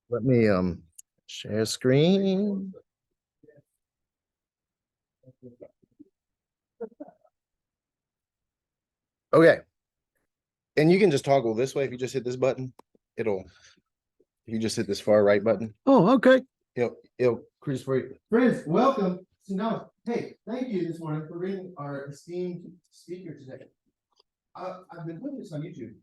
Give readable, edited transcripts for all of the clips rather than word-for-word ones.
Let me share screen. Okay. And you can just toggle this way if you just hit this button. You just hit this far right button. Oh, okay. It'll cruise for you. Friends, welcome. So now, hey, thank you this morning for bringing our esteemed speaker today. I've been putting this on YouTube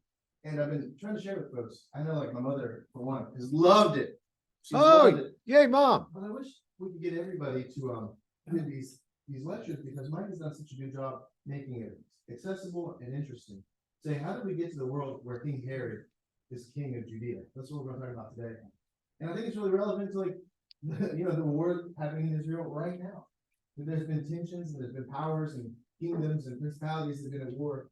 and I've been trying to share with folks. I know, like my mother, for one, has loved it. She's loved it. Yay, Mom. But I wish we could get everybody to do these lectures because Mike has done such a good job making it accessible and interesting. Say, how did we get to the world where King Herod is king of Judea? That's what we're going to talk about today. And I think it's really relevant to like the war happening in Israel right now. There's been tensions and there's been powers and kingdoms and principalities that have been at war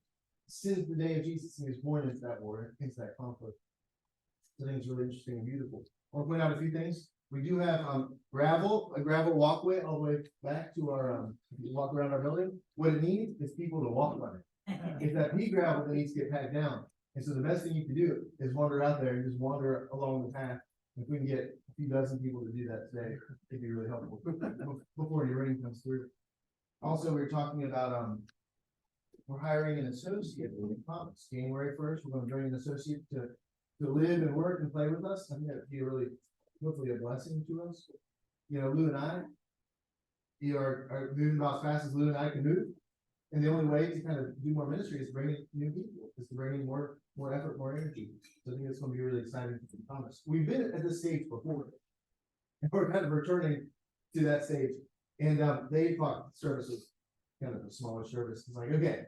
since the day of Jesus, and he was born into that war, into that conflict. So I think it's really interesting and beautiful. I'll point out a few things. We do have a gravel walkway all the way back to our walk around our building. What it needs is people to walk on it. It's that pea gravel that needs to get packed down. And so the best thing you can do is wander out there and just wander along the path. If we can get a few dozen people to do that today, it'd be really helpful before your rain comes through. Also, we were talking about we're hiring an associate in Thomas. January 1st, we're going to bring an associate to live and work and play with us. I think that'd be hopefully a blessing to us. Lou and I are moving about as fast as Lou and I can move. And the only way to kind of do more ministry is to bring in new people, is to bring in more effort, more energy. So I think it's going to be really exciting for Thomas. We've been at this stage before, and we're kind of returning to that stage. And they thought service was kind of a smaller service. It's like, okay,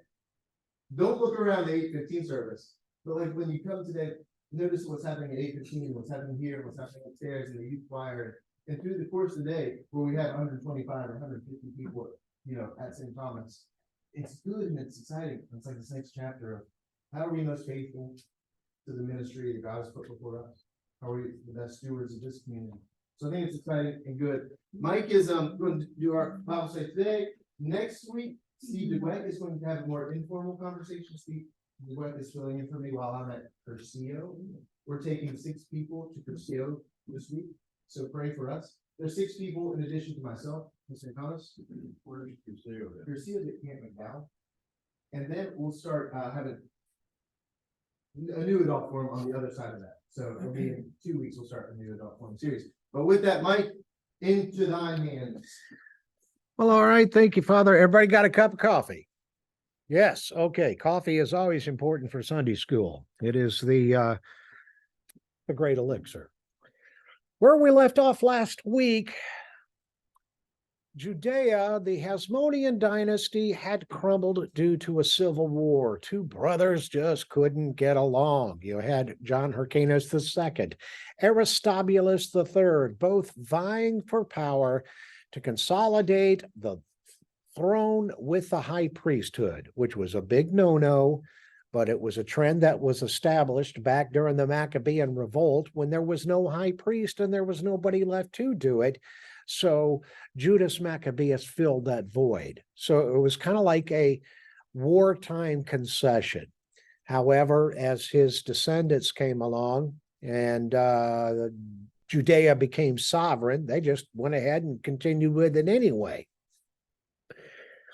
don't look around the 8:15 service, but like when you come today, notice what's happening at 8:15, what's happening here, what's happening upstairs in the youth choir, and through the course of the day, where we have 125 or 150 people, at St. Thomas. It's good and it's exciting. It's like this next chapter of how are we most faithful to the ministry that God has put before us? How are we the best stewards of this community? So I think it's exciting and good. Mike is going to do our Bible study today. Next week, Steve DeWeck is going to have a more informal conversation. Steve DeWeck is filling in for me while I'm at Curcio. We're taking 6 people to Curcio this week, so pray for us. There's 6 people in addition to myself, Mr. Thomas. Where's Curcio? Curcio's at Camp McDowell. And then we'll start having a new adult forum on the other side of that. So it'll be in 2 weeks, we'll start a new adult forum series. But with that, Mike, into thine hands. Well, all right. Thank you, Father. Everybody got a cup of coffee? Yes. Okay. Coffee is always important for Sunday school. It is the great elixir. Where we left off last week, Judea, the Hasmonean dynasty, had crumbled due to a civil war. 2 brothers just couldn't get along. You had John Hyrcanus II, Aristobulus III, both vying for power to consolidate the throne with the high priesthood, which was a big no-no, but it was a trend that was established back during the Maccabean revolt when there was no high priest and there was nobody left to do it. So Judas Maccabeus filled that void. So it was kind of like a wartime concession. However, as his descendants came along and Judea became sovereign, they just went ahead and continued with it anyway.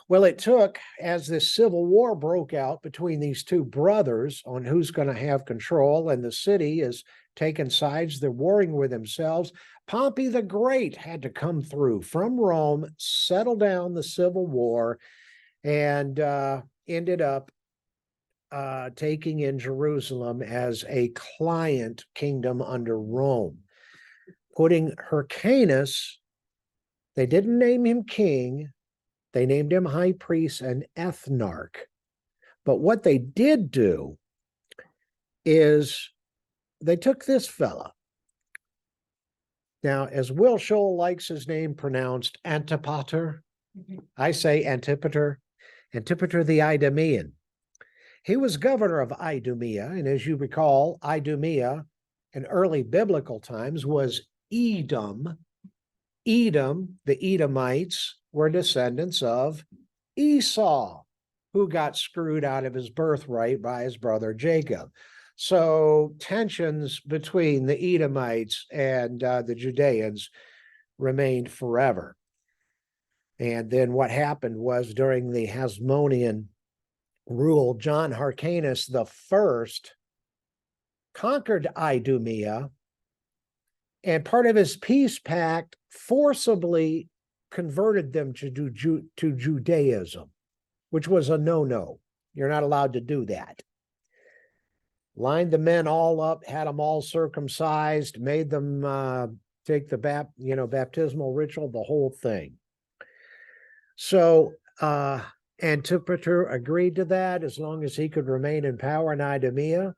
Well, it took, as this civil war broke out between these 2 brothers on who's going to have control, and the city is taking sides, they're warring with themselves, Pompey the Great had to come through from Rome, settle down the civil war, and ended up taking in Jerusalem as a client kingdom under Rome. Putting Hyrcanus, they didn't name him king, they named him high priest and ethnarch. But what they did do is they took this fella. Now, as Will Scholl likes his name pronounced, Antipater, I say Antipater the Idumean. He was governor of Idumea, and as you recall, Idumea in early biblical times was Edom. Edom, the Edomites, were descendants of Esau, who got screwed out of his birthright by his brother Jacob. So tensions between the Edomites and the Judeans remained forever. And then what happened was during the Hasmonean rule, John Hyrcanus the first conquered Idumea, and part of his peace pact forcibly converted them to Judaism, which was a no-no. You're not allowed to do that. Lined the men all up, had them all circumcised, made them take the baptismal ritual, the whole thing. So Antipater agreed to that as long as he could remain in power in Idumea.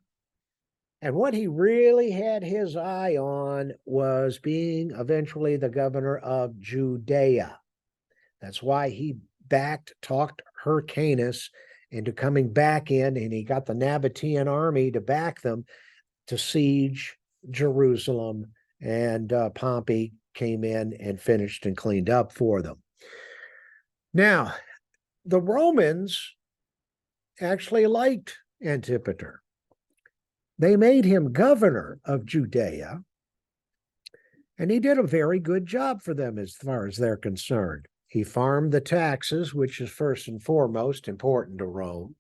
And what he really had his eye on was being eventually the governor of Judea. That's why he talked Hyrcanus into coming back in, and he got the Nabatean army to back them to siege Jerusalem, and Pompey came in and finished and cleaned up for them. Now, the Romans actually liked Antipater. They made him governor of Judea, and he did a very good job for them as far as they're concerned. He farmed the taxes, which is first and foremost important to Rome.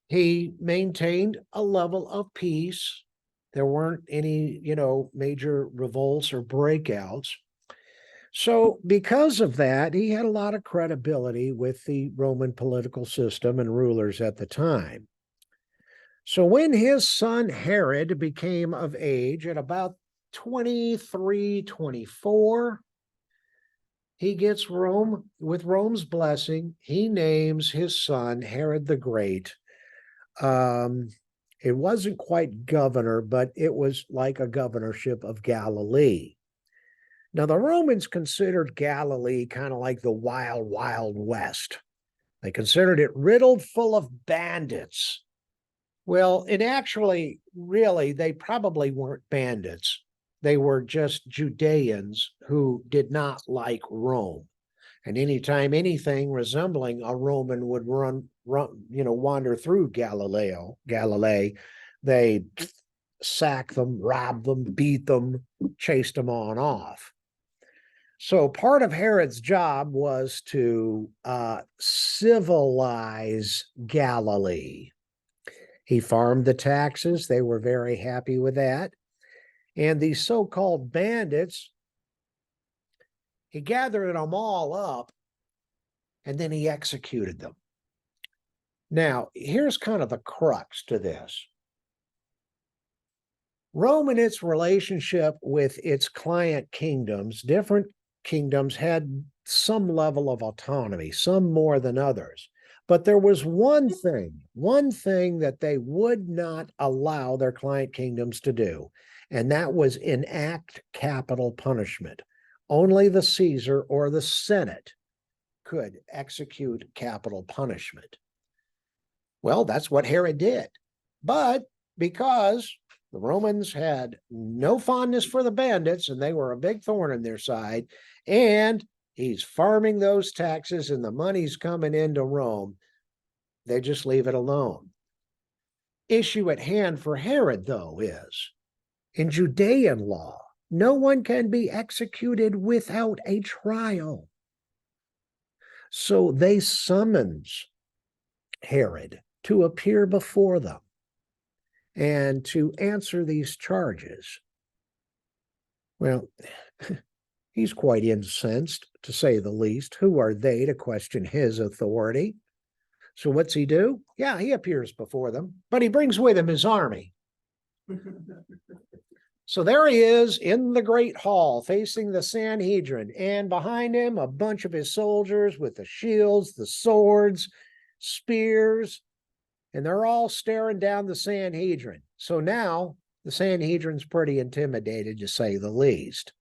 He maintained a level of peace. There weren't any, major revolts or breakouts. So because of that, he had a lot of credibility with the Roman political system and rulers at the time. So when his son Herod became of age at about 23, 24, he gets Rome, with Rome's blessing, he names his son Herod the Great. It wasn't quite governor, but it was like a governorship of Galilee. Now, the Romans considered Galilee kind of like the wild, wild west. They considered it riddled full of bandits. Well, it actually, really, they probably weren't bandits. They were just Judeans who did not like Rome. And anytime anything resembling a Roman would wander through Galilee, they sacked them, robbed them, beat them, chased them on off. So part of Herod's job was to civilize Galilee. He farmed the taxes. They were very happy with that. And these so-called bandits, he gathered them all up, and then he executed them. Now, here's kind of the crux to this. Rome and its relationship with its client kingdoms, different kingdoms had some level of autonomy, some more than others. But there was one thing that they would not allow their client kingdoms to do, and that was enact capital punishment. Only the Caesar or the Senate could execute capital punishment. Well, that's what Herod did. But because the Romans had no fondness for the bandits, and they were a big thorn in their side, and he's farming those taxes and the money's coming into Rome, they just leave it alone. Issue at hand for Herod, though, is in Judean law, no one can be executed without a trial. So they summons Herod to appear before them and to answer these charges. Well, he's quite incensed, to say the least. Who are they to question his authority? So what's he do? Yeah, he appears before them, but he brings with him his army. So there he is in the great hall facing the Sanhedrin, and behind him a bunch of his soldiers with the shields, the swords, spears, and they're all staring down the Sanhedrin. So now the Sanhedrin's pretty intimidated, to say the least.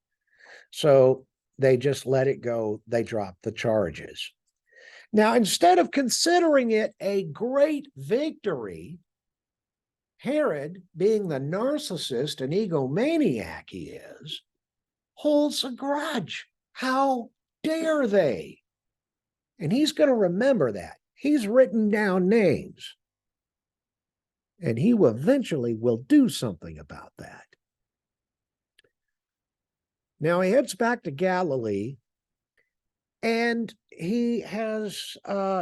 So they just let it go. They drop the charges. Now, instead of considering it a great victory, Herod, being the narcissist and egomaniac he is, holds a grudge. How dare they? And he's going to remember that. He's written down names. And he will eventually will do something about that. Now he heads back to Galilee, and he has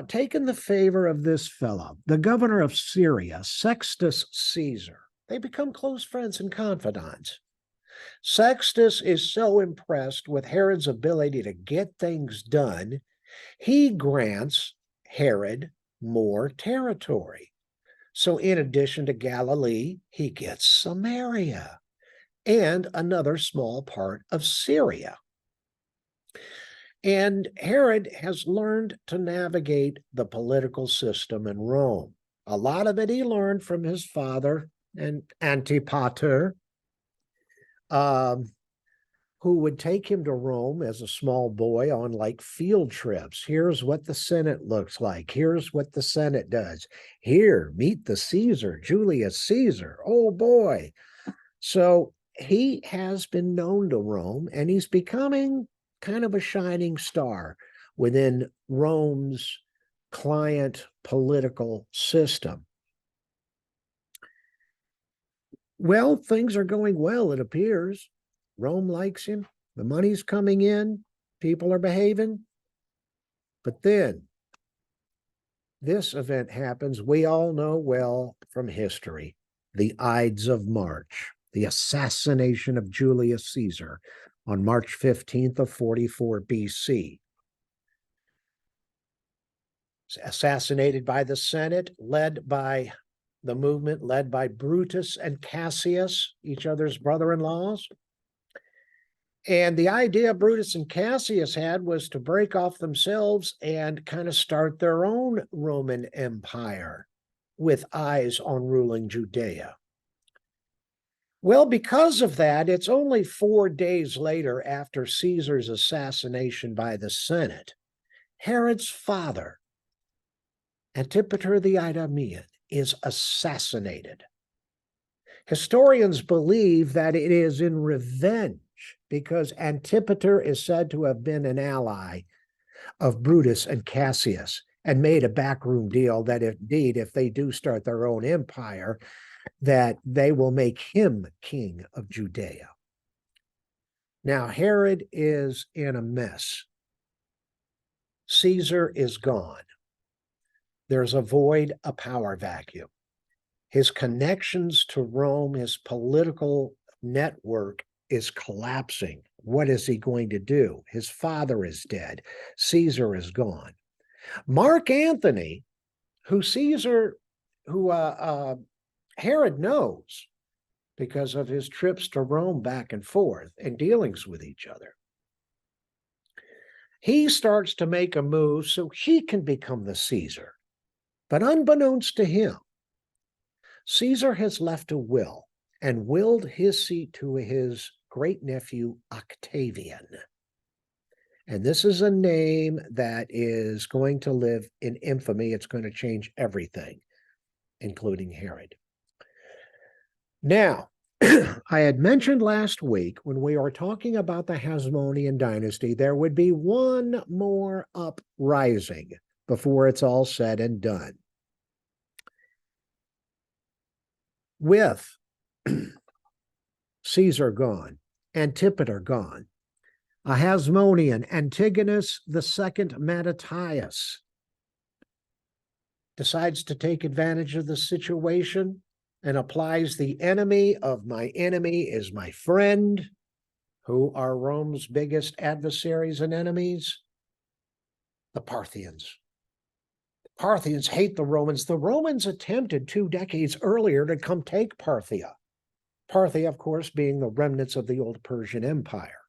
taken the favor of this fellow, the governor of Syria, Sextus Caesar. They become close friends and confidants. Sextus is so impressed with Herod's ability to get things done, he grants Herod more territory. So in addition to Galilee, he gets Samaria and another small part of Syria. And Herod has learned to navigate the political system in Rome. A lot of it he learned from his father, and Antipater, who would take him to Rome as a small boy on like field trips. Here's what the Senate looks like. Here's what the Senate does. Here, meet the Caesar, Julius Caesar. Oh boy. So he has been known to Rome, and he's becoming kind of a shining star within Rome's client political system. Well, things are going well, it appears. Rome likes him. The money's coming in. People are behaving. But then this event happens we all know well from history, the Ides of March, the assassination of Julius Caesar on March 15th of 44 BC. Assassinated by the Senate, led by the movement led by Brutus and Cassius, each other's brother-in-laws. And the idea Brutus and Cassius had was to break off themselves and kind of start their own Roman Empire with eyes on ruling Judea. Well, because of that, it's only 4 days later, after Caesar's assassination by the Senate, Herod's father, Antipater the Idumean, is assassinated. Historians believe that it is in revenge, because Antipater is said to have been an ally of Brutus and Cassius and made a backroom deal that indeed, if they do start their own empire, that they will make him king of Judea. Now, Herod is in a mess. Caesar is gone. There's a void, a power vacuum. His connections to Rome, his political network is collapsing. What is he going to do? His father is dead. Caesar is gone. Mark Antony, who Herod knows because of his trips to Rome back and forth and dealings with each other, he starts to make a move so he can become the Caesar. But unbeknownst to him, Caesar has left a will and willed his seat to his great-nephew Octavian. And this is a name that is going to live in infamy. It's going to change everything, including Herod. Now, I had mentioned last week when we were talking about the Hasmonean dynasty, there would be one more uprising before it's all said and done. With Caesar gone, Antipater gone, a Hasmonean, Antigonus II Mattathias, decides to take advantage of the situation and applies the enemy of my enemy is my friend. Who are Rome's biggest adversaries and enemies? The Parthians. The Parthians hate the Romans. The Romans attempted 2 decades earlier to come take Parthia. Parthia, of course, being the remnants of the old Persian Empire.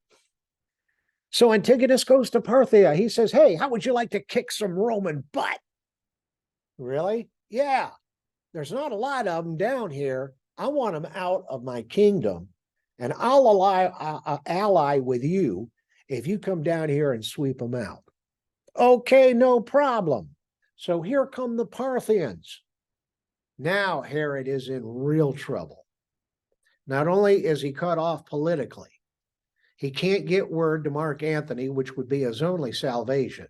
So Antigonus goes to Parthia. He says, hey, how would you like to kick some Roman butt? Really? Yeah. There's not a lot of them down here. I want them out of my kingdom, and I'll ally with you if you come down here and sweep them out. Okay, no problem. So here come the Parthians. Now Herod is in real trouble. Not only is he cut off politically, he can't get word to Mark Antony, which would be his only salvation.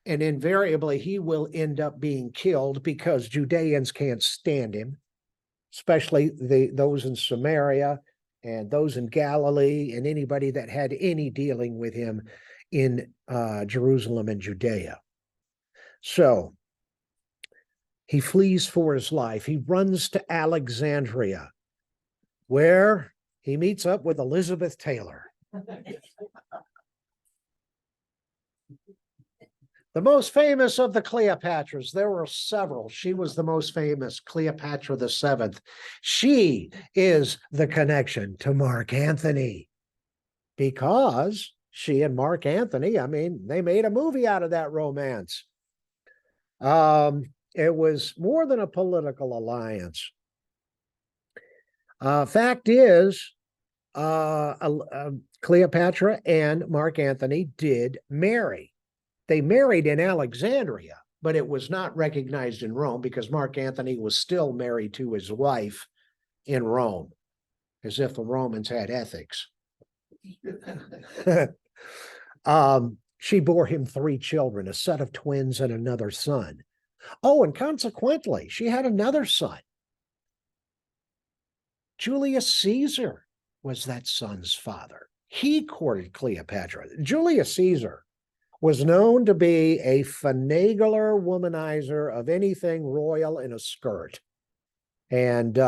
And invariably, he will end up being killed because Judeans can't stand him. especially those in Samaria and those in Galilee and anybody that had any dealing with him in Jerusalem and Judea. So he flees for his life. He runs to Alexandria, where he meets up with Elizabeth Taylor. The most famous of the Cleopatras. There were several. She was the most famous, Cleopatra the Seventh. She is the connection to Mark Antony, because she and Mark Antony, I mean, they made a movie out of that romance. It was more than a political alliance. Fact is, Cleopatra and Mark Antony did marry. They married in Alexandria, but it was not recognized in Rome because Mark Antony was still married to his wife in Rome, as if the Romans had ethics. She bore him 3 children, a set of twins and another son. Oh, and consequently, she had another son. Julius Caesar was that son's father. He courted Cleopatra. Julius Caesar was known to be a finagler womanizer of anything royal in a skirt. And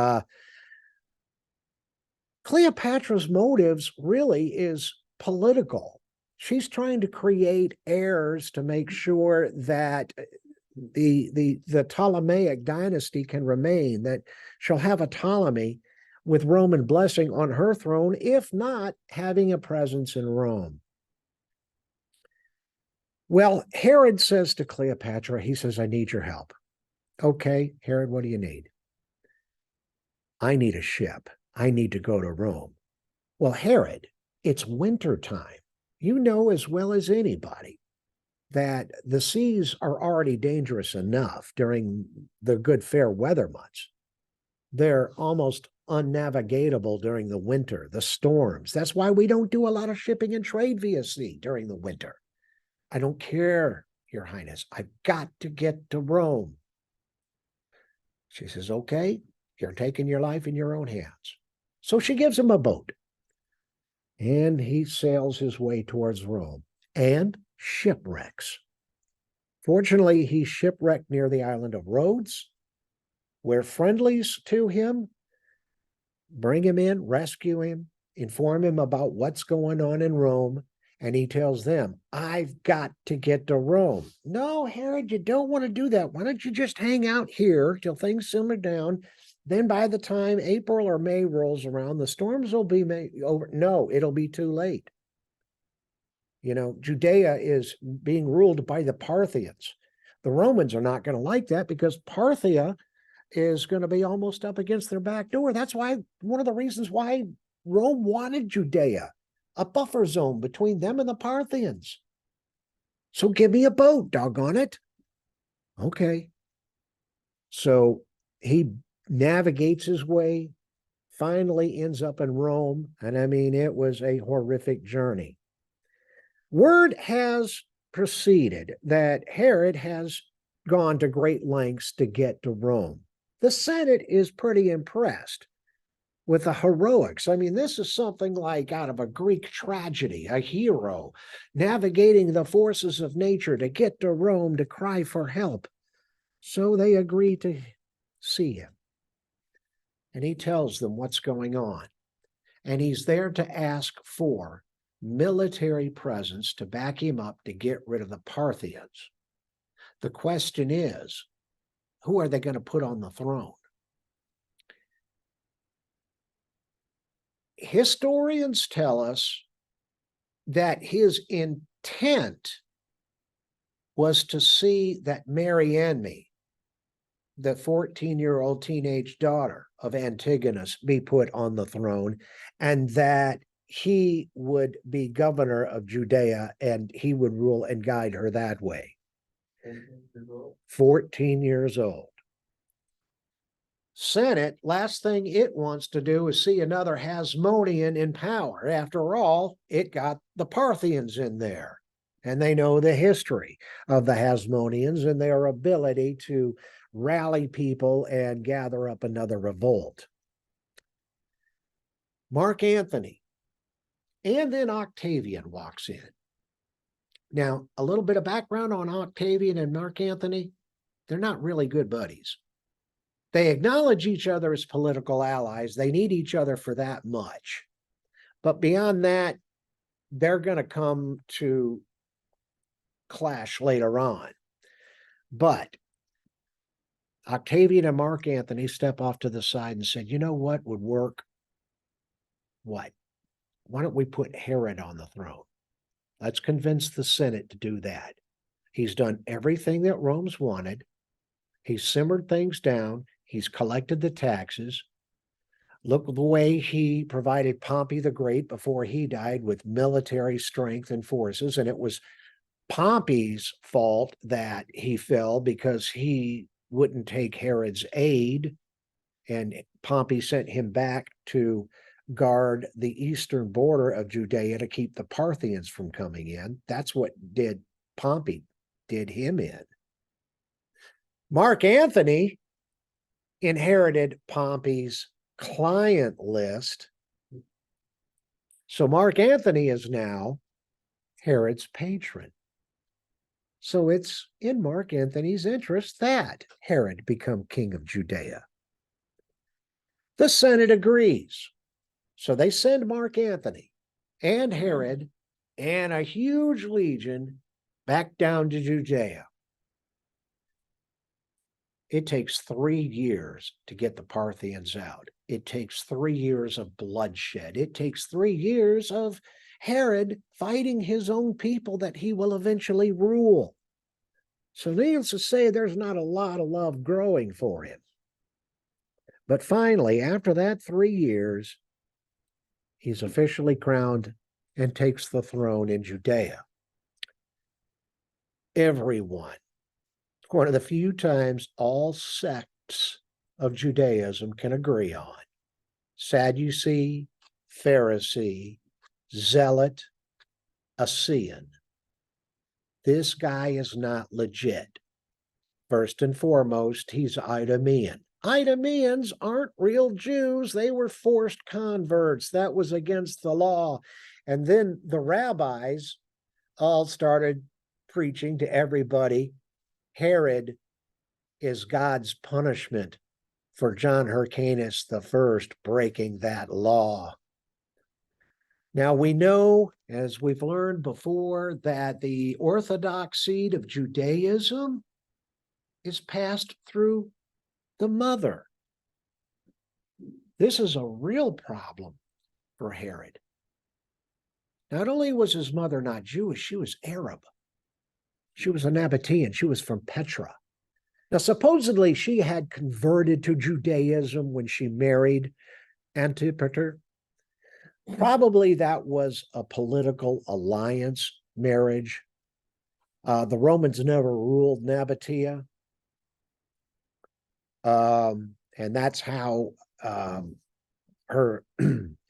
Cleopatra's motives really is political. She's trying to create heirs to make sure that the Ptolemaic dynasty can remain, that she'll have autonomy with Roman blessing on her throne, if not having a presence in Rome. Well, Herod says to Cleopatra, he says, I need your help. Okay, Herod, what do you need? I need a ship. I need to go to Rome. Well, Herod, it's winter time. You know as well as anybody that the seas are already dangerous enough during the good fair weather months. They're almost unnavigatable during the winter, the storms. That's why we don't do a lot of shipping and trade via sea during the winter. I don't care, Your Highness. I've got to get to Rome. She says, okay, you're taking your life in your own hands. So she gives him a boat. And he sails his way towards Rome and shipwrecks. Fortunately, he's shipwrecked near the island of Rhodes, where friendlies to him bring him in, rescue him, inform him about what's going on in Rome. And he tells them, I've got to get to Rome. No, Herod, you don't want to do that. Why don't you just hang out here till things simmer down? Then by the time April or May rolls around, the storms will be over. No, it'll be too late. You know, Judea is being ruled by the Parthians. The Romans are not going to like that because Parthia is going to be almost up against their back door. That's why, one of the reasons why Rome wanted Judea, a buffer zone between them and the Parthians. So give me a boat, doggone it. Okay. So he navigates his way, finally ends up in Rome. And I mean, it was a horrific journey. Word has proceeded that Herod has gone to great lengths to get to Rome. The Senate is pretty impressed with the heroics. I mean, this is something like out of a Greek tragedy, a hero navigating the forces of nature to get to Rome to cry for help. So they agree to see him. And he tells them what's going on. And he's there to ask for military presence to back him up to get rid of the Parthians. The question is, who are they going to put on the throne? Historians tell us that his intent was to see that Mariamne, the 14-year-old teenage daughter of Antigonus, be put on the throne, and that he would be governor of Judea and he would rule and guide her that way. 14 years old. Senate, last thing it wants to do is see another Hasmonean in power. After all, it got the Parthians in there. And they know the history of the Hasmoneans and their ability to rally people and gather up another revolt. Mark Antony, and then Octavian walks in. Now, a little bit of background on Octavian and Mark Antony. They're not really good buddies. They acknowledge each other as political allies. They need each other for that much. But beyond that, they're going to come to clash later on. But Octavian and Mark Antony step off to the side and said, you know what would work? What? Why don't we put Herod on the throne? Let's convince the Senate to do that. He's done everything that Rome's wanted. He's simmered things down. He's collected the taxes. Look the way he provided Pompey the Great before he died with military strength and forces. And it was Pompey's fault that he fell because he wouldn't take Herod's aid. And Pompey sent him back to guard the eastern border of Judea to keep the Parthians from coming in. That's what Pompey did him in. Mark Antony inherited Pompey's client list. So Mark Antony is now Herod's patron. So it's in Mark Antony's interest that Herod become king of Judea. The Senate agrees. So they send Mark Antony and Herod and a huge legion back down to Judea. It takes 3 years to get the Parthians out. It takes 3 years of bloodshed. It takes 3 years of Herod fighting his own people that he will eventually rule. So needless to say, there's not a lot of love growing for him. But finally, after that 3 years, he's officially crowned and takes the throne in Judea. Everyone, one of the few times all sects of Judaism can agree on. Sadducee, Pharisee, Zealot, Essene. This guy is not legit. First and foremost, he's Idumean. Idumeans aren't real Jews. They were forced converts. That was against the law. And then the rabbis all started preaching to everybody, Herod is God's punishment for John Hyrcanus I breaking that law. Now we know, as we've learned before, that the Orthodox seed of Judaism is passed through the mother. This is a real problem for Herod. Not only was his mother not Jewish, she was Arab. She was a Nabatean. She was from Petra. Now, supposedly she had converted to Judaism when she married Antipater. Probably that was a political alliance marriage. The Romans never ruled Nabatea. And that's how her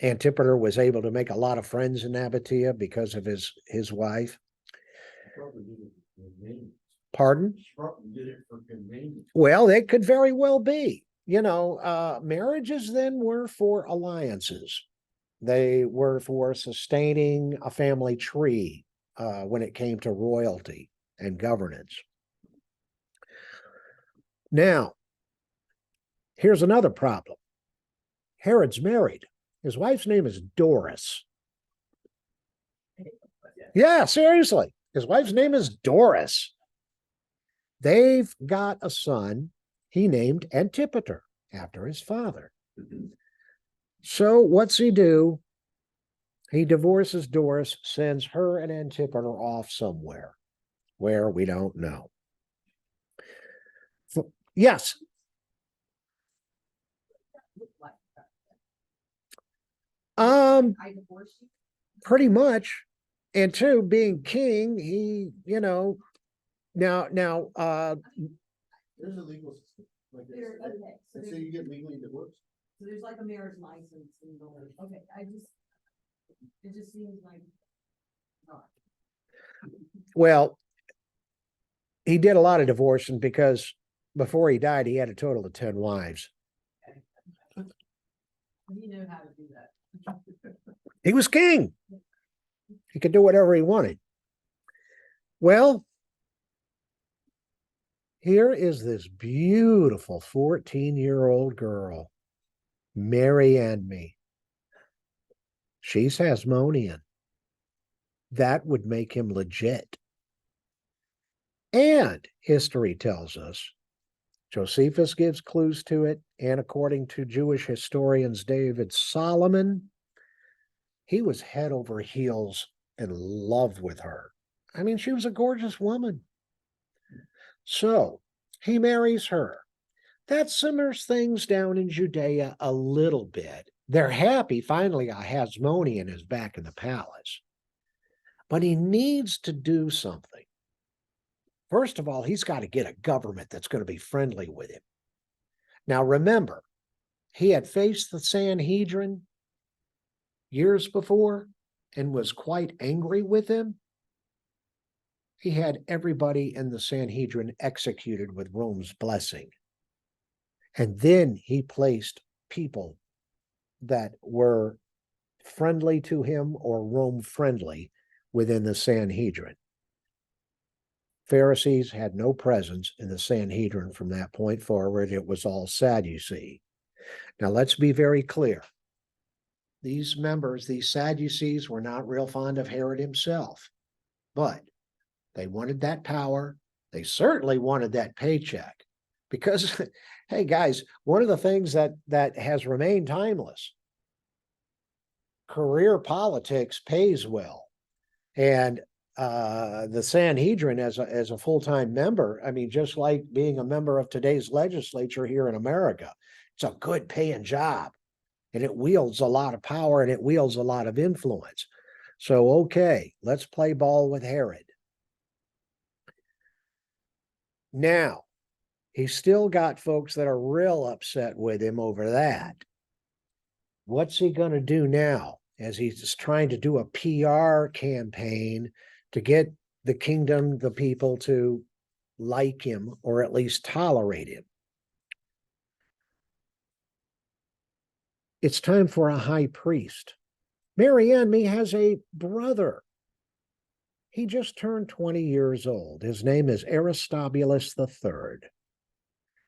Antipater was able to make a lot of friends in Nabatea because of his wife. Pardon? Well, it could very well be. You know, marriages then were for alliances. They were for sustaining a family tree when it came to royalty and governance. Now, here's another problem. Herod's married. His wife's name is Doris. Yeah, seriously. His wife's name is Doris. They've got a son he named Antipater after his father. So what's he do? He divorces Doris, sends her and Antipater off somewhere where we don't know. Yes. Pretty much. And two, being king, he, you know, now, There's a legal system like this. Let's say you get legally divorced. So there's like a marriage license in the, okay, it just seems like. well, he did a lot of divorcing because before he died, he had a total of 10 wives. He knew how to do that. He was king. He could do whatever he wanted. Well, here is this beautiful 14-year-old girl, Mary Anne. She's Hasmonean. That would make him legit. And history tells us, Josephus gives clues to it, and according to Jewish historians David Solomon, he was head over heels in love with her. I mean, she was a gorgeous woman. So he marries her. That simmers things down in Judea a little bit. They're happy finally a Hasmonean is back in the palace. But he needs to do something. First of all, he's got to get a government that's going to be friendly with him. Now, remember, he had faced the Sanhedrin years before and was quite angry with them. He had everybody in the Sanhedrin executed with Rome's blessing. And then he placed people that were friendly to him or Rome friendly within the Sanhedrin. Pharisees had no presence in the Sanhedrin from that point forward. It was all Sadducee. Now, let's be very clear. These members, these Sadducees, were not real fond of Herod himself, but they wanted that power. They certainly wanted that paycheck because, hey, guys, one of the things that has remained timeless, career politics pays well. And the Sanhedrin as a full-time member, I mean, just like being a member of today's legislature here in America, it's a good paying job and it wields a lot of power and it wields a lot of influence. So, okay, let's play ball with Herod. Now, he's still got folks that are real upset with him over that. What's he going to do now as he's trying to do a PR campaign to get the kingdom, the people to like him or at least tolerate him? It's time for a high priest. Mary Anne has a brother. He just turned 20 years old. His name is Aristobulus III.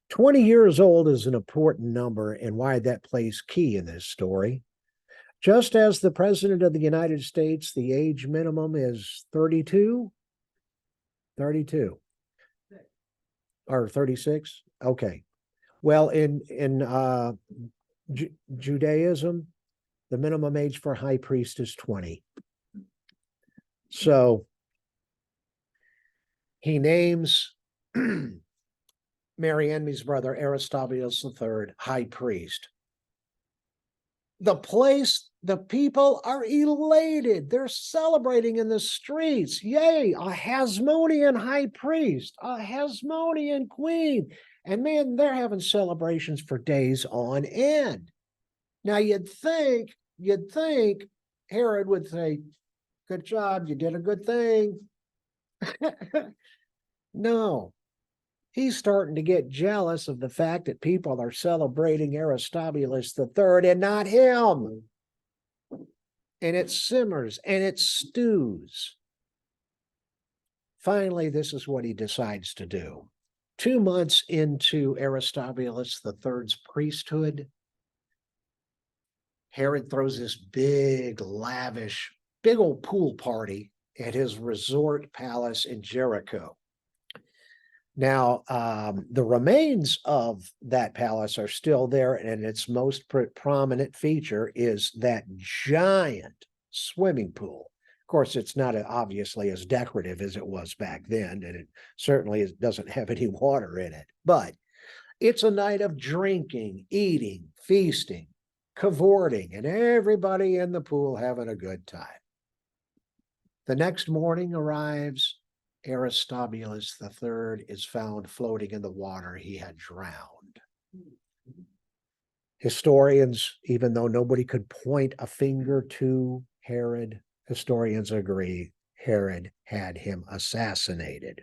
20 years old is an important number and why that plays key in this story. Just as the President of the United States, the age minimum is 32? 32. Or 36? Okay. Well, in Judaism, the minimum age for high priest is 20. So he names Mary Anne's brother, Aristobulus III, high priest. The place, the people are elated. They're celebrating in the streets. Yay, a Hasmonean high priest, a Hasmonean queen. And man, they're having celebrations for days on end. Now you'd think Herod would say, good job, you did a good thing. No. He's starting to get jealous of the fact that people are celebrating Aristobulus III and not him. And it simmers and it stews. Finally, this is what he decides to do. 2 months into Aristobulus III's priesthood, Herod throws this big, lavish, big old pool party at his resort palace in Jericho. Now, the remains of that palace are still there, and its most prominent feature is that giant swimming pool. Of course, it's not obviously as decorative as it was back then, and it certainly doesn't have any water in it. But it's a night of drinking, eating, feasting, cavorting, and everybody in the pool having a good time. The next morning arrives. Aristobulus III is found floating in the water he had drowned. Historians, even though nobody could point a finger to Herod, historians agree Herod had him assassinated.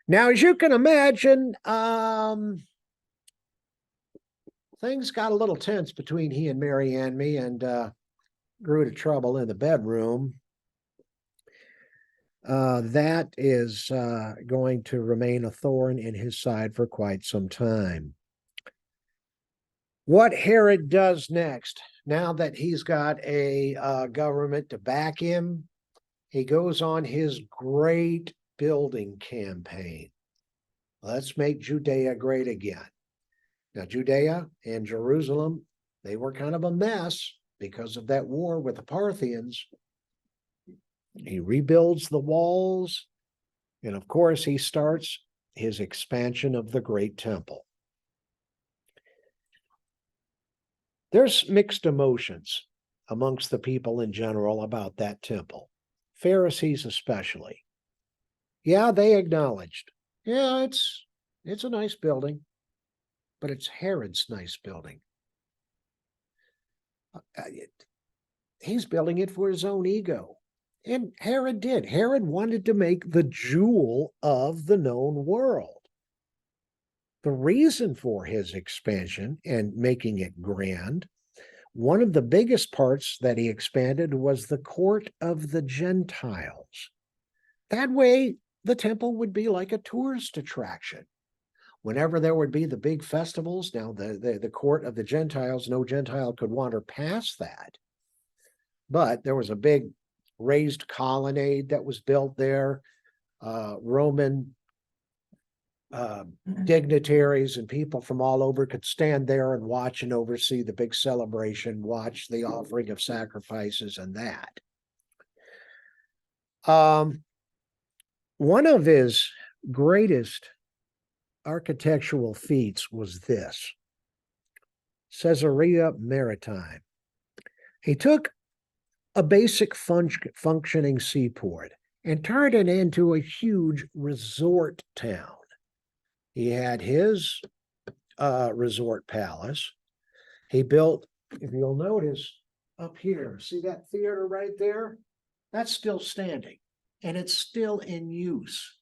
Now, as you can imagine, things got a little tense between he and Mary Anne and grew to trouble in the bedroom. That is going to remain a thorn in his side for quite some time. What Herod does next, now that he's got a government to back him, he goes on his great building campaign. Let's make Judea great again. Now, Judea and Jerusalem, they were kind of a mess because of that war with the Parthians. He rebuilds the walls, and of course, he starts his expansion of the great temple. There's mixed emotions amongst the people in general about that temple, Pharisees especially. Yeah, they acknowledged, yeah, it's a nice building, but it's Herod's nice building. He's building it for his own ego. And Herod did. Herod wanted to make the jewel of the known world. The reason for his expansion and making it grand, one of the biggest parts that he expanded was the court of the Gentiles. That way, the temple would be like a tourist attraction. Whenever there would be the big festivals, now the court of the Gentiles, no Gentile could wander past that. But there was a big raised colonnade that was built there. Roman dignitaries and people from all over could stand there and watch and oversee the big celebration, watch the offering of sacrifices and that. One of his greatest architectural feats was this, Caesarea Maritime. He took a basic functioning seaport and turned it into a huge resort town. He had his resort palace. He built, if you'll notice up here, see that theater right there? That's still standing and it's still in use.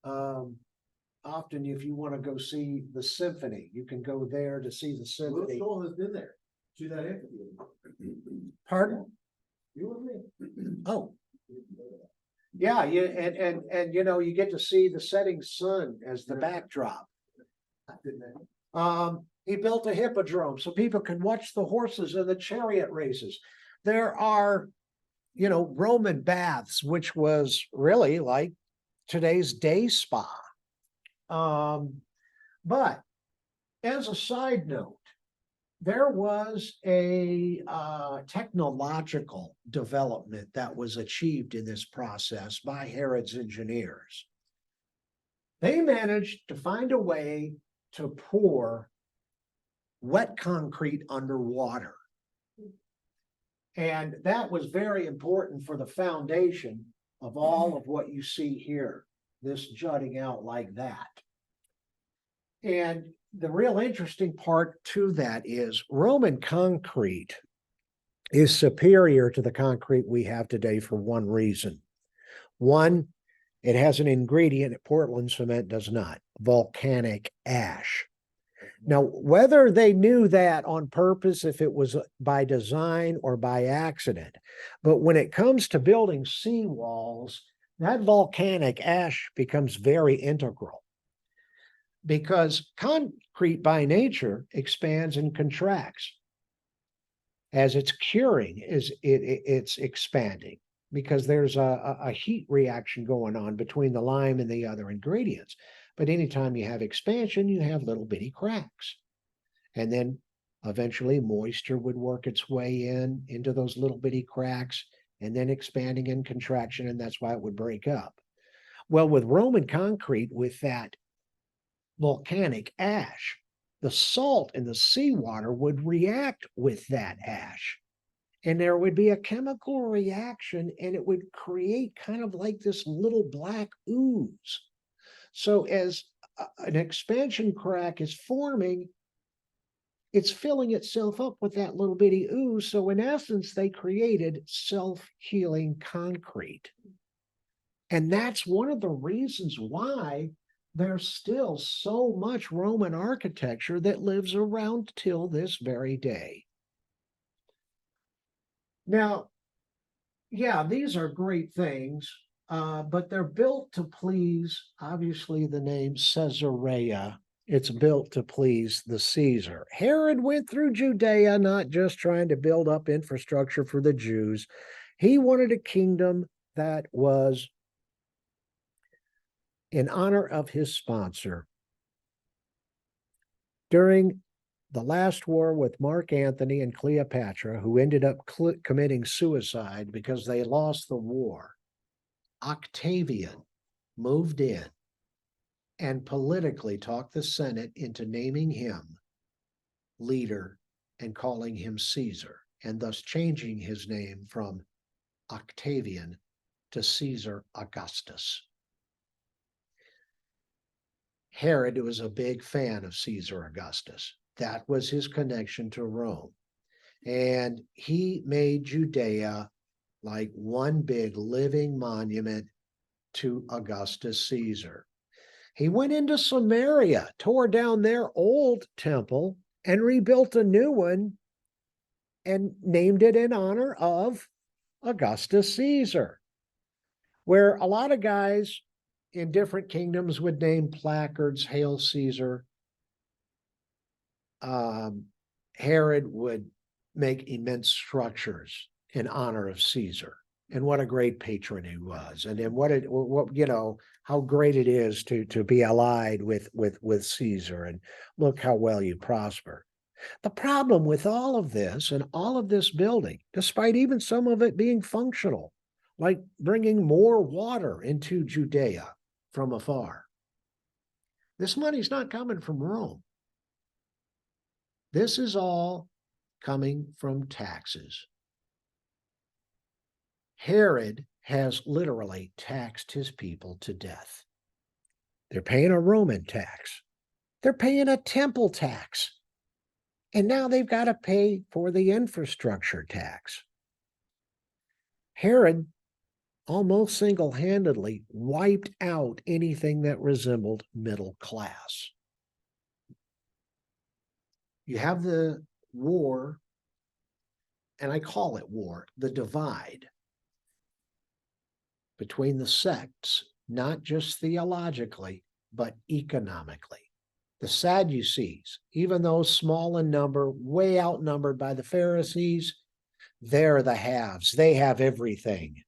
Often if you want to go see the symphony, you can go there to see the symphony. Will Stoll has been there to that amphitheater. Pardon? You with me? Oh, yeah, and you know, you get to see the setting sun as the backdrop. He built a hippodrome so people can watch the horses and the chariot races. There are, you know, Roman baths, which was really like today's day spa. But as a side note, there was a technological development that was achieved in this process by Herod's engineers. They managed to find a way to pour wet concrete underwater. And that was very important for the foundation of all of what you see here, this jutting out like that. And the real interesting part to that is Roman concrete is superior to the concrete we have today for one reason. One, it has an ingredient that Portland cement does not, volcanic ash. Now, whether they knew that on purpose, if it was by design or by accident, but when it comes to building seawalls, that volcanic ash becomes very integral. Because concrete by nature expands and contracts. As it's curing, it's expanding because there's a heat reaction going on between the lime and the other ingredients. But anytime you have expansion, you have little bitty cracks. And then eventually moisture would work its way into those little bitty cracks and then expanding and contraction, and that's why it would break up. Well, with Roman concrete, with that volcanic ash, the salt in the seawater would react with that ash. And there would be a chemical reaction and it would create kind of like this little black ooze. So as an expansion crack is forming, it's filling itself up with that little bitty ooze. So in essence, they created self-healing concrete. And that's one of the reasons why there's still so much Roman architecture that lives around till this very day. Now, yeah, these are great things, but they're built to please, obviously, the name Caesarea. It's built to please the Caesar. Herod went through Judea, not just trying to build up infrastructure for the Jews. He wanted a kingdom that was in honor of his sponsor. During the last war with Mark Antony and Cleopatra, who ended up committing suicide because they lost the war, Octavian moved in and politically talked the Senate into naming him leader and calling him Caesar, and thus changing his name from Octavian to Caesar Augustus. Herod was a big fan of Caesar Augustus. That was his connection to Rome. And he made Judea like one big living monument to Augustus Caesar. He went into Samaria, tore down their old temple, and rebuilt a new one and named it in honor of Augustus Caesar. Where a lot of guys in different kingdoms would name placards, Hail Caesar, Herod would make immense structures in honor of Caesar. And what a great patron he was. And then how great it is to be allied with Caesar, and look how well you prosper. The problem with all of this and all of this building, despite even some of it being functional, like bringing more water into Judea from afar, this money's not coming from Rome. This is all coming from taxes. Herod has literally taxed his people to death. They're paying a Roman tax. They're paying a temple tax. And now they've got to pay for the infrastructure tax. Herod almost single-handedly wiped out anything that resembled middle class. You have the war, and I call it war, the divide between the sects, not just theologically, but economically. The Sadducees, even though small in number, way outnumbered by the Pharisees, they're the haves. They have everything.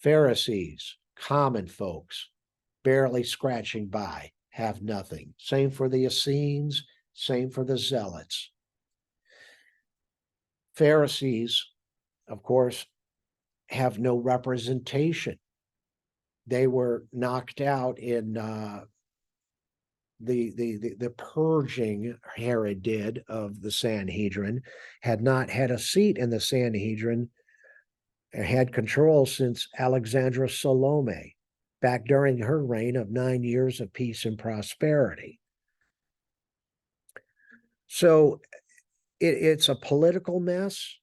Pharisees, common folks, barely scratching by, have nothing. Same for the Essenes, same for the Zealots. Pharisees, of course, have no representation. They were knocked out in the purging Herod did of the Sanhedrin, had not had a seat in the Sanhedrin, had control since Alexandra Salome, back during her reign of 9 years of peace and prosperity. So it's a political mess.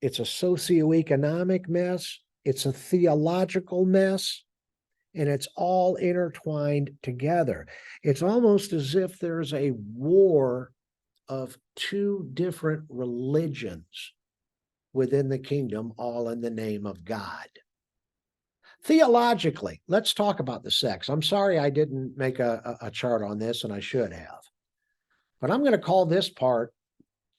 It's a socioeconomic mess. It's a theological mess. And it's all intertwined together. It's almost as if there's a war of two different religions within the kingdom, all in the name of God. Theologically, let's talk about the sects. I'm sorry I didn't make a chart on this, and I should have. But I'm going to call this part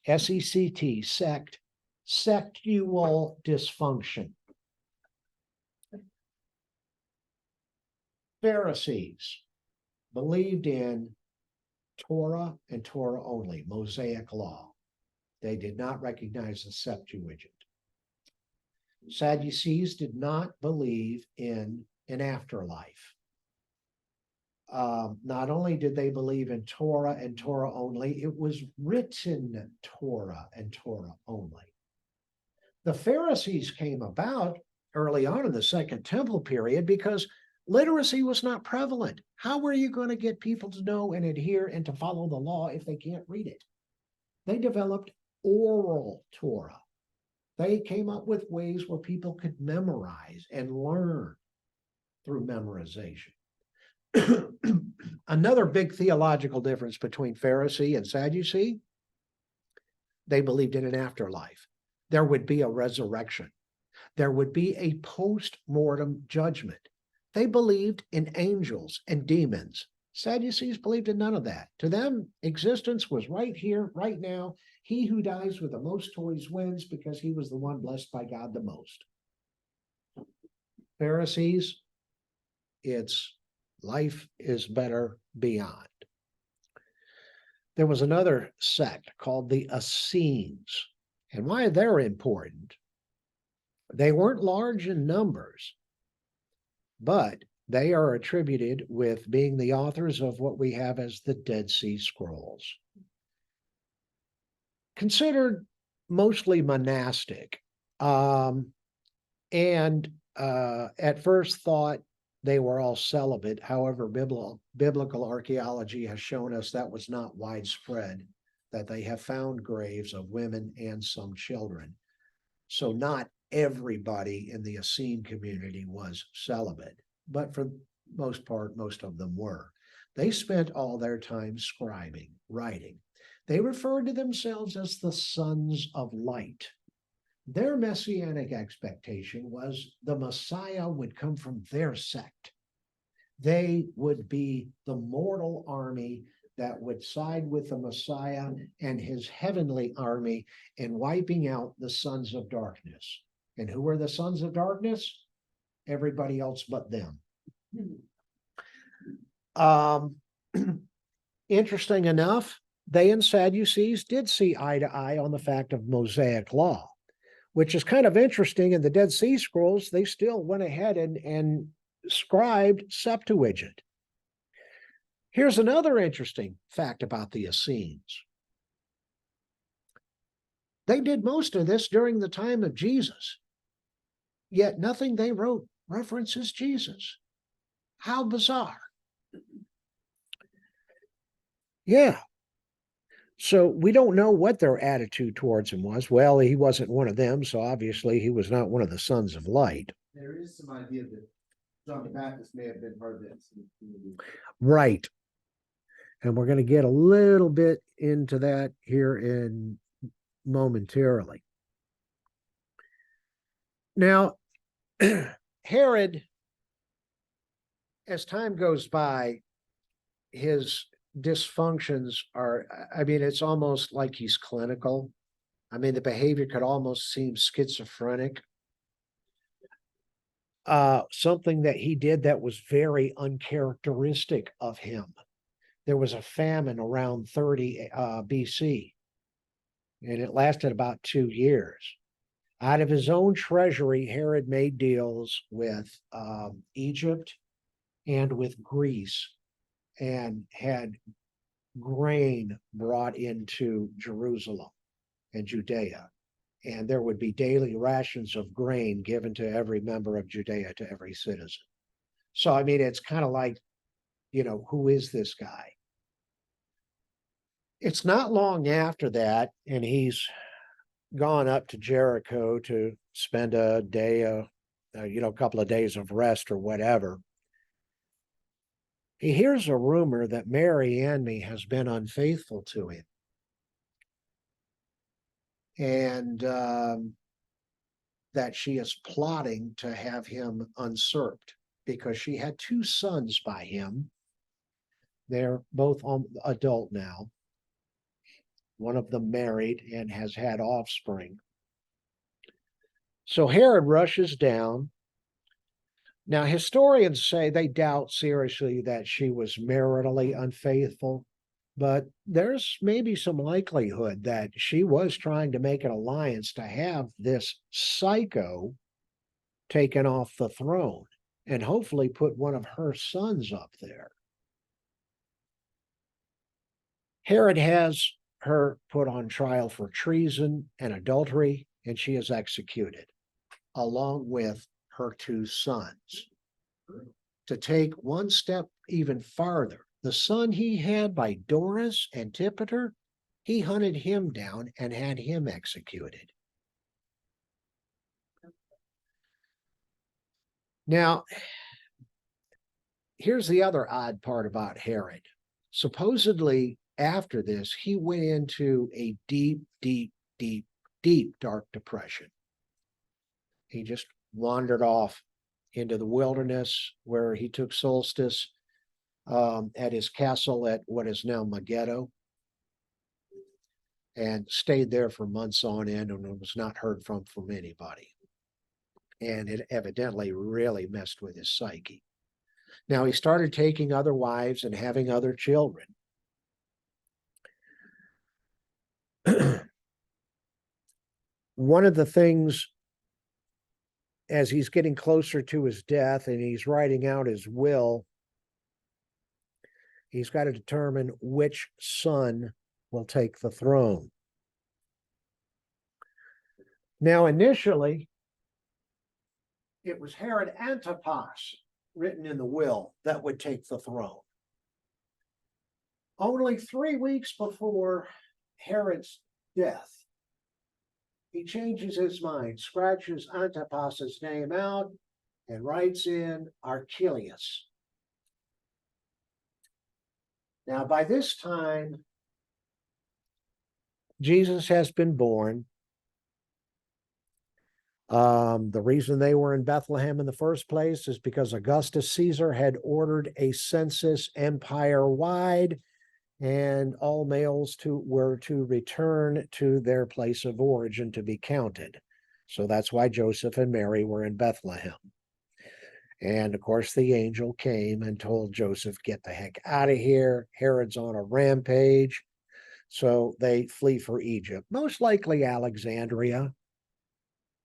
SECT, sect, sectual dysfunction. Pharisees believed in Torah and Torah only, Mosaic law. They did not recognize the Septuagint. Sadducees did not believe in an afterlife. Not only did they believe in Torah and Torah only, it was written Torah and Torah only. The Pharisees came about early on in the Second Temple period because literacy was not prevalent. How were you going to get people to know and adhere and to follow the law if they can't read it? They developed oral Torah. They came up with ways where people could memorize and learn through memorization. Another big theological difference between Pharisee and Sadducee, they believed in an afterlife. There would be a resurrection. There would be a post-mortem judgment. They believed in angels and demons. Sadducees believed in none of that. To them, existence was right here, right now. He who dies with the most toys wins because he was the one blessed by God the most. Pharisees, it's life is better beyond. There was another sect called the Essenes. And why they're important, they weren't large in numbers, but they are attributed with being the authors of what we have as the Dead Sea Scrolls. Considered mostly monastic, and at first thought they were all celibate. However, biblical archaeology has shown us that was not widespread, that they have found graves of women and some children. So not everybody in the Essene community was celibate, but for the most part, most of them were. They spent all their time scribing, writing. They referred to themselves as the sons of light. Their messianic expectation was the Messiah would come from their sect. They would be the mortal army that would side with the Messiah and his heavenly army in wiping out the sons of darkness. And who are the sons of darkness? Everybody else but them. Interesting enough, they and Sadducees did see eye to eye on the fact of Mosaic law, which is kind of interesting. In the Dead Sea Scrolls, they still went ahead and scribed Septuagint. Here's another interesting fact about the Essenes. They did most of this during the time of Jesus, yet nothing they wrote references Jesus. How bizarre. Yeah. So we don't know what their attitude towards him was. Well, he wasn't one of them, so obviously he was not one of the sons of light. There is some idea that John the Baptist may have been part of that community. Right. And we're going to get a little bit into that here in momentarily. Now, Herod, as time goes by, his dysfunctions are, I mean, it's almost like he's clinical. I mean, the behavior could almost seem schizophrenic. Something that he did that was very uncharacteristic of him. There was a famine around 30 BC, and it lasted about 2 years. Out of his own treasury, Herod made deals with Egypt and with Greece, and had grain brought into Jerusalem and Judea. And there would be daily rations of grain given to every member of Judea, to every citizen. So, I mean, it's kind of like, you know, who is this guy? It's not long after that, and he's gone up to Jericho to spend a day, a couple of days of rest or whatever. He hears a rumor that Mary Anne has been unfaithful to him. And that she is plotting to have him usurped because she had 2 sons by him. They're both adult now. One of them married and has had offspring. So Herod rushes down. Now, historians say they doubt seriously that she was maritally unfaithful, but there's maybe some likelihood that she was trying to make an alliance to have this psycho taken off the throne and hopefully put one of her sons up there. Herod has her put on trial for treason and adultery, and she is executed, along with her 2 sons. To take one step even farther, the son he had by Doris Antipater, he hunted him down and had him executed. Now, here's the other odd part about Herod. Supposedly, after this, he went into a deep, deep, deep, deep dark depression. He just wandered off into the wilderness where he took solstice at his castle at what is now Megiddo, and stayed there for months on end and was not heard from anybody. And it evidently really messed with his psyche. Now he started taking other wives and having other children. One of the things, as he's getting closer to his death and he's writing out his will, he's got to determine which son will take the throne. Now, initially, it was Herod Antipas, written in the will, that would take the throne. Only 3 weeks before Herod's death, he changes his mind, scratches Antipas's name out, and writes in Archelaus. Now, by this time, Jesus has been born. The reason they were in Bethlehem in the first place is because Augustus Caesar had ordered a census empire-wide, and all males were to return to their place of origin to be counted. So that's why Joseph and Mary were in Bethlehem. And of course, the angel came and told Joseph, get the heck out of here. Herod's on a rampage. So they flee for Egypt, most likely Alexandria,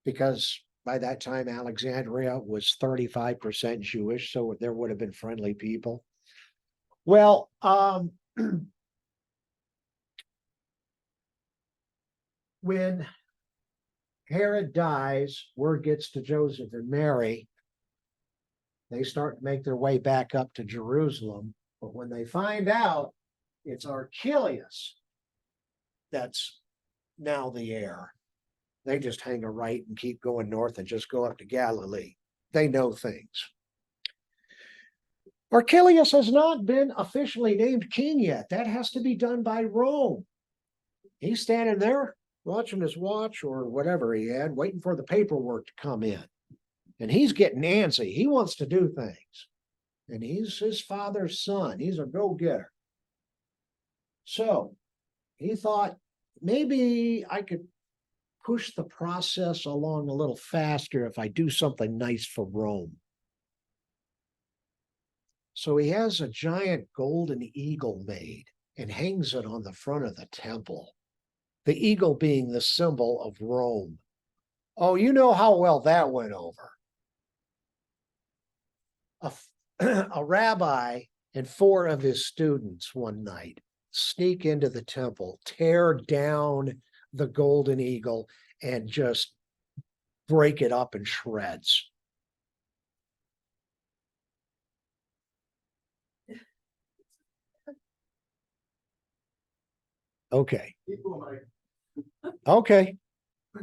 because by that time, Alexandria was 35% Jewish, so there would have been friendly people. Well, when Herod dies, word gets to Joseph and Mary. They start to make their way back up to Jerusalem. But when they find out it's Archelaus that's now the heir, they just hang a right and keep going north and just go up to Galilee. They know things. Archelaus has not been officially named king yet. That has to be done by Rome. He's standing there watching his watch or whatever he had, waiting for the paperwork to come in. And he's getting antsy. He wants to do things. And he's his father's son. He's a go-getter. So he thought, maybe I could push the process along a little faster if I do something nice for Rome. So he has a giant golden eagle made and hangs it on the front of the temple. The eagle being the symbol of Rome. Oh, you know how well that went over. A rabbi and 4 of his students one night sneak into the temple, tear down the golden eagle, and just break it up in shreds. Okay. Okay. I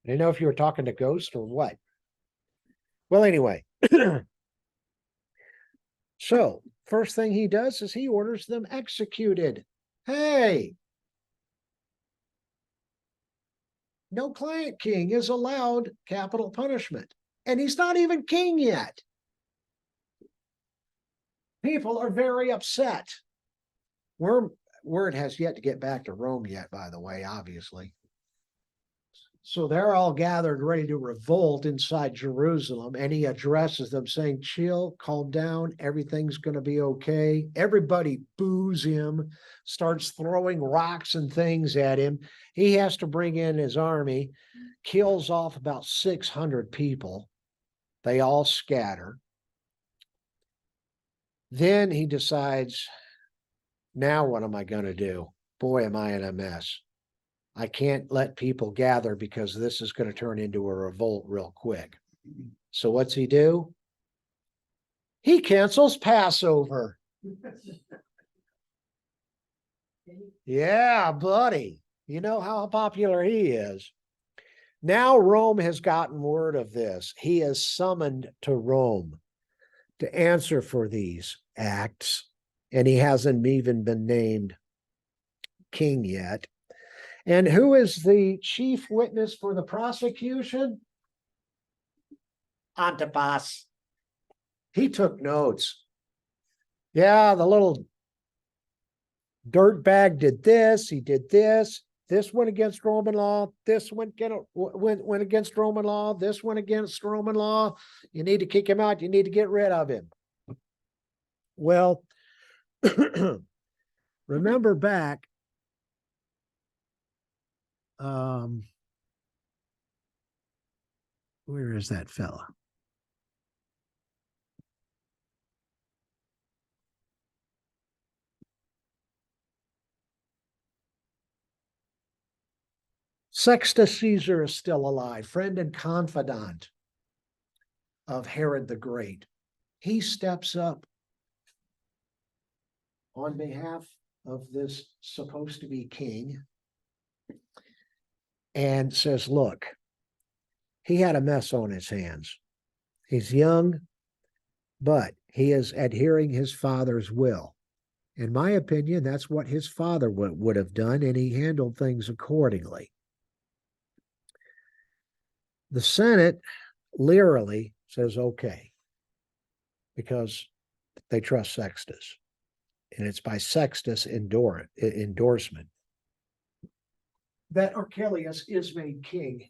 didn't know if you were talking to Ghost or what. Well, anyway. So, first thing he does is he orders them executed. Hey, no client king is allowed capital punishment. And he's not even king yet. People are very upset. Word has yet to get back to Rome yet, by the way, obviously. So they're all gathered, ready to revolt inside Jerusalem. And he addresses them saying, chill, calm down, everything's going to be okay. Everybody boos him, starts throwing rocks and things at him. He has to bring in his army, kills off about 600 people. They all scatter. Then he decides, now what am I going to do? Boy, am I in a mess. I can't let people gather because this is going to turn into a revolt real quick. So what's he do? He cancels Passover. Yeah, buddy. You know how popular he is. Now Rome has gotten word of this. He is summoned to Rome to answer for these acts, and he hasn't even been named king yet. And who is the chief witness for the prosecution? Antipas. He took notes. Yeah, the little dirtbag did this, he did this. This went against Roman law. This went against Roman law. This went against Roman law. You need to kick him out. You need to get rid of him. Well, remember back, where is that fella? Sextus Caesar is still alive, friend and confidant of Herod the Great. He steps up on behalf of this supposed to be king and says, look, he had a mess on his hands. He's young, but he is adhering his father's will. In my opinion, that's what his father would have done, and he handled things accordingly. The Senate literally says, okay, because they trust Sextus. And it's by Sextus' endorsement that Archelaus is made king.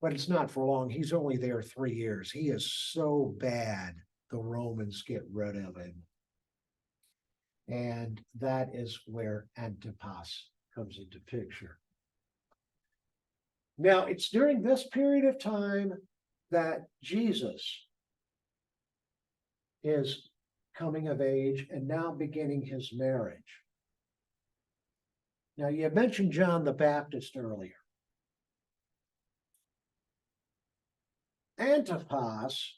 But it's not for long. He's only there 3 years. He is so bad, the Romans get rid of him. And that is where Antipas comes into picture. Now, it's during this period of time that Jesus is coming of age and now beginning his marriage. Now, you mentioned John the Baptist earlier. Antipas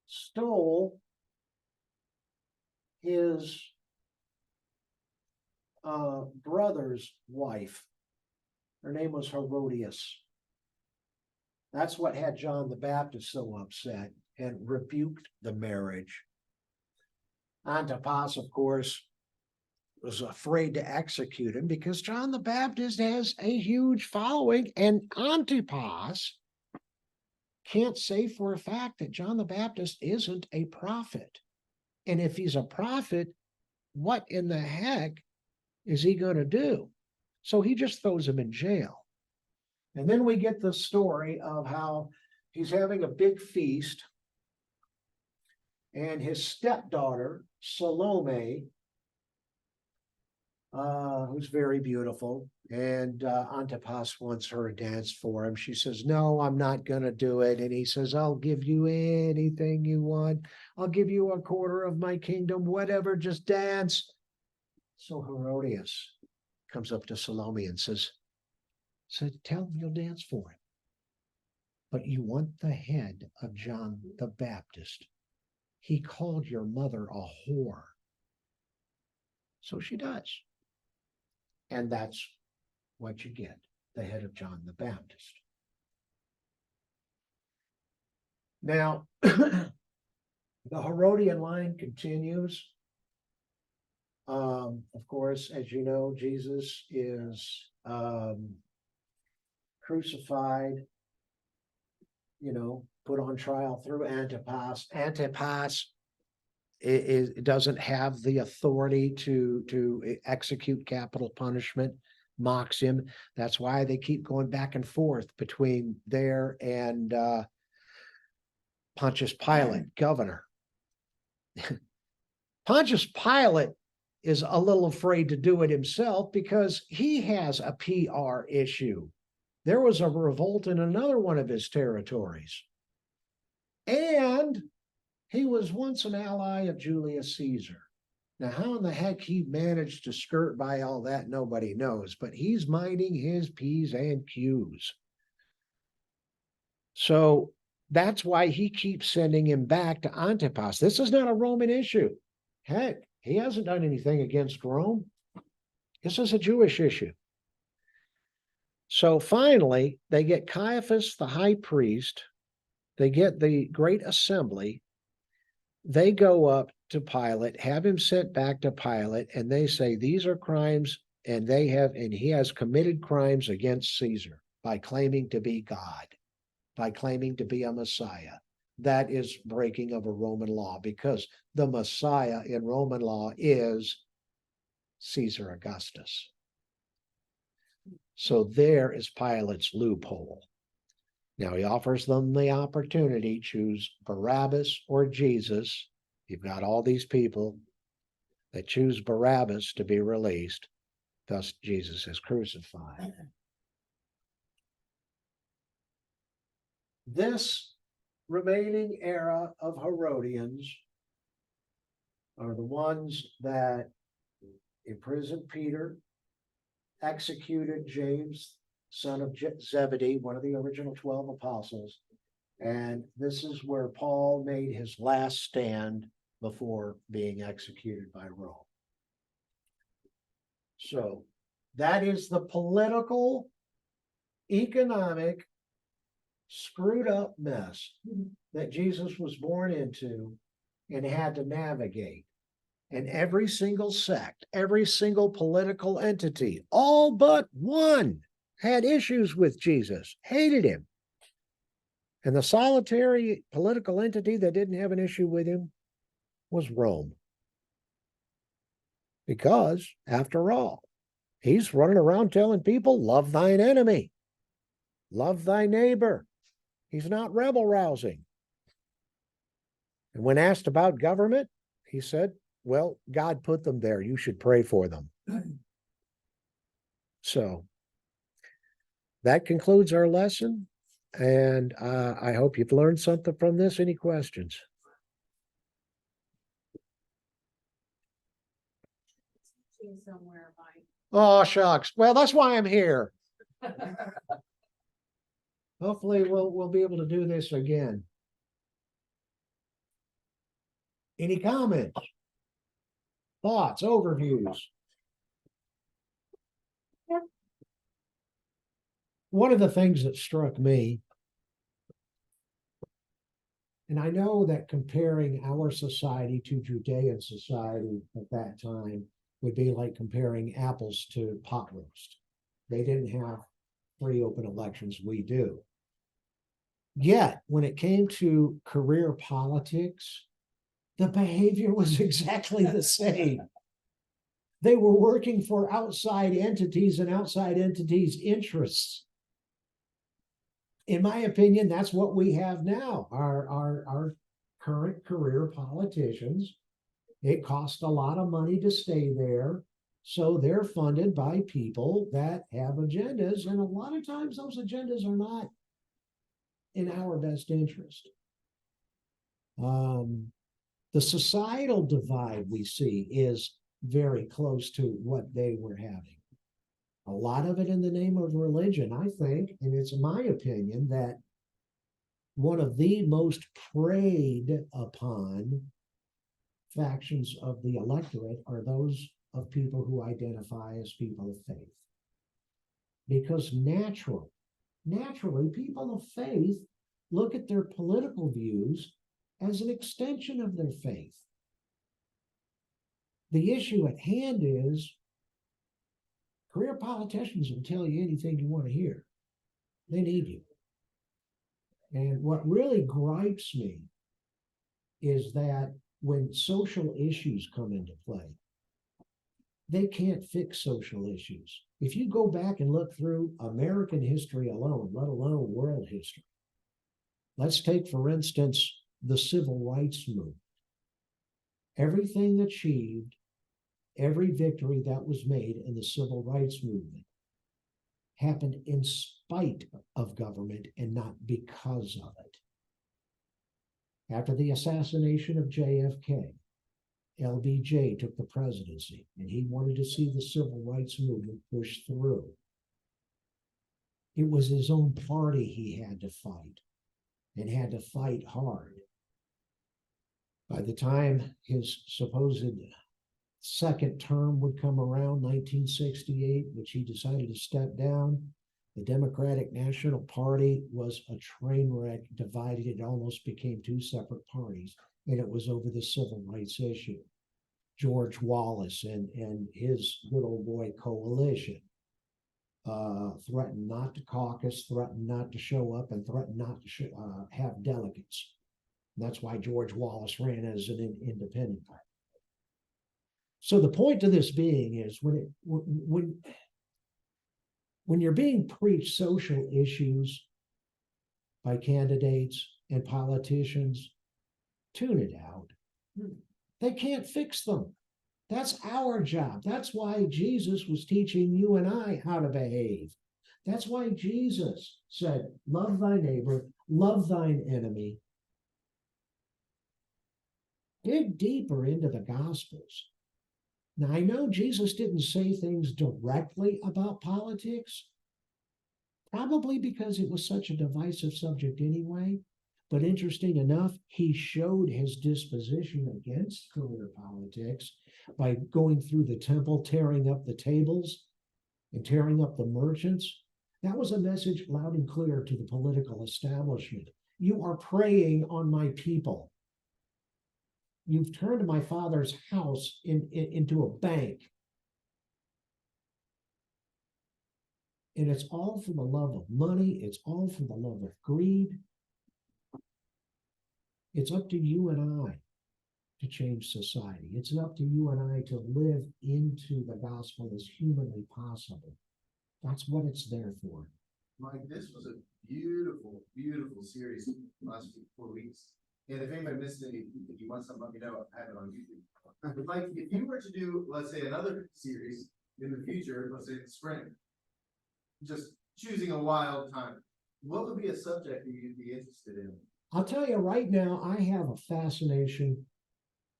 stole his brother's wife. Her name was Herodias. That's what had John the Baptist so upset and rebuked the marriage. Antipas, of course, was afraid to execute him because John the Baptist has a huge following, and Antipas can't say for a fact that John the Baptist isn't a prophet. And if he's a prophet, what in the heck is he going to do? So he just throws him in jail. And then we get the story of how he's having a big feast, and his stepdaughter, Salome, who's very beautiful, and Antipas wants her to dance for him. She says, no, I'm not going to do it. And he says, I'll give you anything you want. I'll give you a quarter of my kingdom, whatever, just dance. So Herodias comes up to Salome and says, tell him you'll dance for him. But you want the head of John the Baptist. He called your mother a whore. So she does. And that's what you get, the head of John the Baptist. Now, the Herodian line continues. Of course, as you know, Jesus is crucified, put on trial through Antipas. Antipas doesn't have the authority to execute capital punishment, mocks him. That's why they keep going back and forth between there and Pontius Pilate, governor. Pontius Pilate is a little afraid to do it himself because he has a PR issue. There was a revolt in another one of his territories. And he was once an ally of Julius Caesar. Now, how in the heck he managed to skirt by all that, nobody knows, but he's minding his P's and Q's. So that's why he keeps sending him back to Antipas. This is not a Roman issue. Heck, he hasn't done anything against Rome. This is a Jewish issue. So finally, they get Caiaphas, the high priest, they get the great assembly, they go up to Pilate, have him sent back to Pilate, and they say these are crimes, and he has committed crimes against Caesar by claiming to be God, by claiming to be a Messiah. That is breaking of a Roman law, because the Messiah in Roman law is Caesar Augustus. So there is Pilate's loophole. Now he offers them the opportunity, choose Barabbas or Jesus. You've got all these people that choose Barabbas to be released. Thus Jesus is crucified. This remaining era of Herodians are the ones that imprisoned Peter, executed James, son of Zebedee, one of the original 12 apostles. And this is where Paul made his last stand before being executed by Rome. So that is the political, economic, screwed up mess that Jesus was born into and had to navigate. And every single sect, every single political entity, all but one, had issues with Jesus, hated him. And the solitary political entity that didn't have an issue with him was Rome. Because, after all, he's running around telling people, love thine enemy, love thy neighbor. He's not rebel rousing. And when asked about government, he said, well, God put them there. You should pray for them. So that concludes our lesson. And I hope you've learned something from this. Any questions? Somewhere, Mike. Oh, shucks. Well, that's why I'm here. Hopefully we'll be able to do this again. Any comments? Thoughts, overviews? Yeah. One of the things that struck me, and I know that comparing our society to Judean society at that time would be like comparing apples to pot roast. They didn't have free open elections, we do. Yet, when it came to career politics, the behavior was exactly the same. They were working for outside entities and outside entities' interests. In my opinion, that's what we have now. Our current career politicians, it costs a lot of money to stay there. So they're funded by people that have agendas. And a lot of times those agendas are not in our best interest. The societal divide we see is very close to what they were having. A lot of it in the name of religion, I think, and it's my opinion that one of the most preyed upon factions of the electorate are those of people who identify as people of faith. Because naturally, people of faith look at their political views as an extension of their faith. The issue at hand is career politicians will tell you anything you want to hear. They need you. And what really gripes me is that when social issues come into play, they can't fix social issues. If you go back and look through American history alone, let alone world history, let's take, for instance, the civil rights movement. Everything achieved, every victory that was made in the civil rights movement happened in spite of government and not because of it. After the assassination of JFK, LBJ took the presidency and he wanted to see the civil rights movement push through. It was his own party he had to fight and had to fight hard. By the time his supposed second term would come around, 1968, which he decided to step down, The Democratic National Party was a train wreck, divided. It almost became two separate parties, and it was over the civil rights issue. George Wallace and his little boy coalition threatened not to caucus, threatened not to show up, and threatened not to have delegates. And that's why George Wallace ran as an independent. So the point to this being is when you're being preached social issues by candidates and politicians, tune it out. They can't fix them. That's our job. That's why Jesus was teaching you and I how to behave. That's why Jesus said, love thy neighbor, love thine enemy. Dig deeper into the Gospels. Now, I know Jesus didn't say things directly about politics, probably because it was such a divisive subject anyway. But interesting enough, he showed his disposition against career politics by going through the temple, tearing up the tables and tearing up the merchants. That was a message loud and clear to the political establishment. You are preying on my people. You've turned my father's house into a bank. And it's all for the love of money. It's all for the love of greed. It's up to you and I to change society. It's up to you and I to live into the gospel as humanly possible. That's what it's there for. Mike, this was a beautiful, beautiful series last 4 weeks. And if anybody missed any, if you want something, let me know. I have it on YouTube. Mike, if you were to do, let's say, another series in the future, let's say in the spring, just choosing a wild time, what would be a subject that you'd be interested in? I'll tell you right now, I have a fascination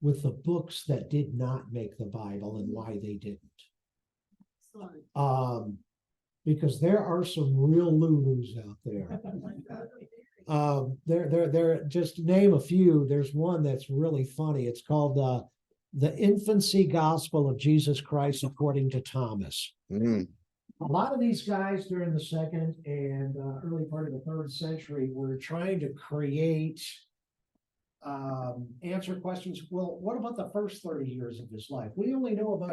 with the books that did not make the Bible and why they didn't. Excellent. Because there are some real Lulus out there. There. Just name a few. There's one that's really funny. It's called The Infancy Gospel of Jesus Christ According to Thomas. A lot of these guys during the second and early part of the third century were trying to create, answer questions. Well, what about the first 30 years of his life? We only know about